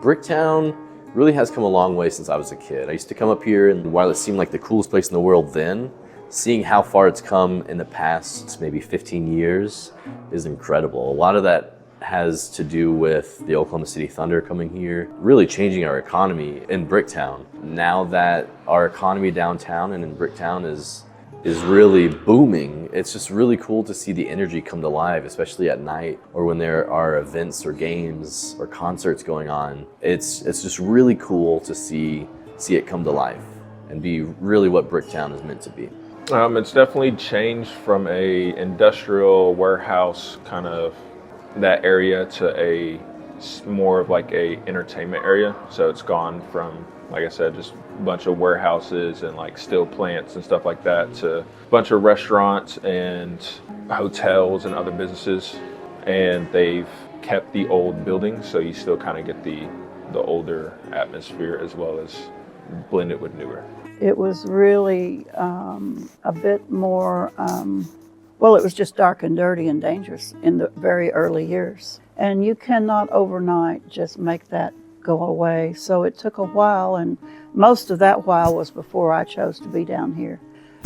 Bricktown really has come a long way since I was a kid. I used to come up here, and while it seemed like the coolest place in the world then, seeing how far it's come in the past maybe 15 years is incredible. A lot of that has to do with the Oklahoma City Thunder coming here, really changing our economy in Bricktown. Now that our economy downtown and in Bricktown is really booming, it's just really cool to see the energy come to life, especially at night or when there are events or games or concerts going on. It's just really cool to see it come to life and be really what Bricktown is meant to be. It's definitely changed from a industrial warehouse kind of that area to a more of like a entertainment area. So it's gone from, like I said, just a bunch of warehouses and like steel plants and stuff like that to a bunch of restaurants and hotels and other businesses. And they've kept the old buildings, so you still kind of get the older atmosphere as well as blend it with newer. It was really a bit more, well, it was just dark and dirty and dangerous in the very early years. And you cannot overnight just make that go away. So it took a while, and most of that while was before I chose to be down here.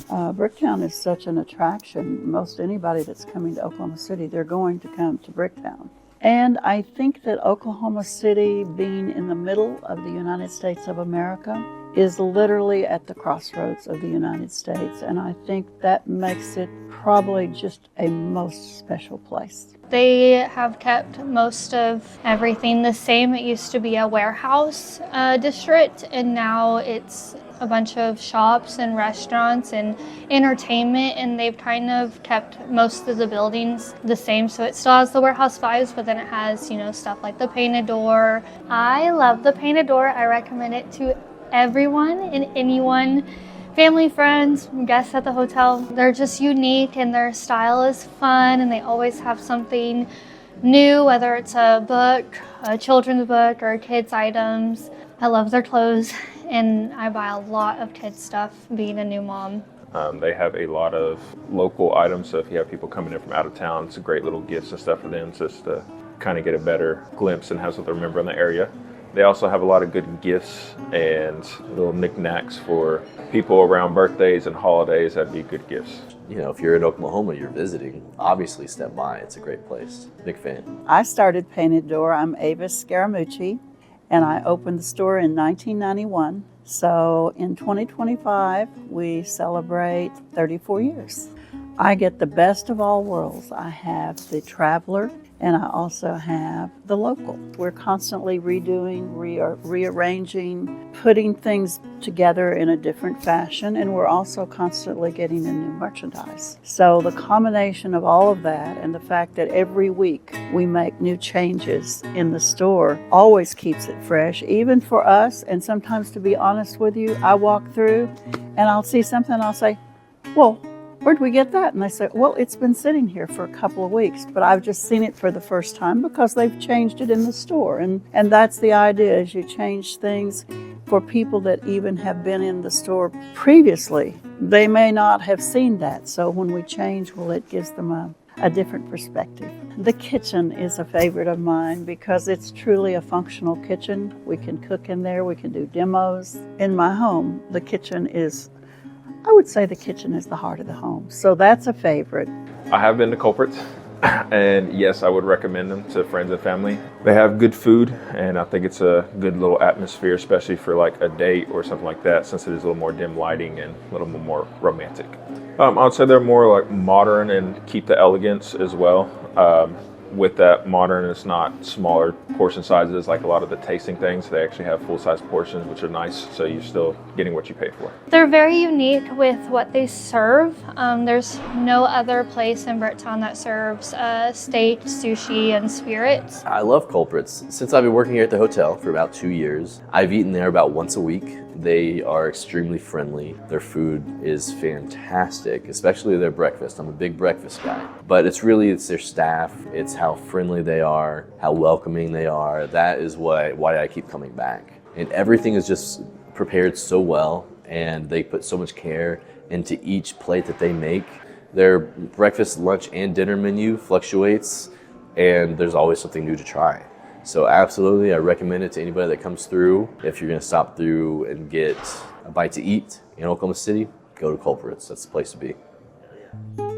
Bricktown is such an attraction. Most anybody that's coming to Oklahoma City, they're going to come to Bricktown. And I think that Oklahoma City, being in the middle of the United States of America, is literally at the crossroads of the United States. And I think that makes it probably just a most special place. They have kept most of everything the same. It used to be a warehouse district, and now it's a bunch of shops and restaurants and entertainment, and they've kind of kept most of the buildings the same. So it still has the warehouse vibes, but then it has, stuff like the painted door. I love the painted door. I recommend it to everyone and anyone, family, friends, guests at the hotel. They're just unique, and their style is fun, and they always have something new, whether it's a book, a children's book, or kids' items. I love their clothes, and I buy a lot of kids' stuff being a new mom. They have a lot of local items, so if you have people coming in from out of town, it's a great little gifts and stuff for them just to kind of get a better glimpse and have something to remember in the area. They also have a lot of good gifts and little knickknacks for people around birthdays and holidays. That'd be good gifts. If you're in Oklahoma, you're visiting, obviously step by. It's a great place. Big fan. I started Painted Door. I'm Avis Scaramucci, and I opened the store in 1991. So in 2025, we celebrate 34 years. I get the best of all worlds. I have the traveler, and I also have the local. We're constantly redoing, rearranging, putting things together in a different fashion, and we're also constantly getting in new merchandise. So the combination of all of that and the fact that every week we make new changes in the store always keeps it fresh, even for us. And sometimes, to be honest with you, I walk through and I'll see something and I'll say, well, where'd we get that? And they say, well, it's been sitting here for a couple of weeks, but I've just seen it for the first time because they've changed it in the store. And that's the idea, is you change things for people that even have been in the store previously. They may not have seen that. So when we change, well, it gives them a different perspective. The kitchen is a favorite of mine because it's truly a functional kitchen. We can cook in there, we can do demos. In my home, the kitchen is, I would say the kitchen is the heart of the home. So that's a favorite. I have been to Culprits, and yes, I would recommend them to friends and family. They have good food, and I think it's a good little atmosphere, especially for like a date or something like that, since it is a little more dim lighting and a little more romantic. I would say they're more like modern and keep the elegance as well. With that modern, it's not smaller portion sizes like a lot of the tasting things. They actually have full-size portions, which are nice, so you're still getting what you pay for. They're very unique with what they serve. There's no other place in Bricktown that serves steak, sushi, and spirits. I love Culprits. Since I've been working here at the hotel for about 2 years, I've eaten there about once a week. They are extremely friendly. Their food is fantastic, especially their breakfast. I'm a big breakfast guy. But it's their staff, it's how friendly they are, how welcoming they are. That is why I keep coming back. And everything is just prepared so well, and they put so much care into each plate that they make. Their breakfast, lunch, and dinner menu fluctuates, and there's always something new to try. So absolutely, I recommend it to anybody that comes through. If you're gonna stop through and get a bite to eat in Oklahoma City, go to Culver's. That's the place to be.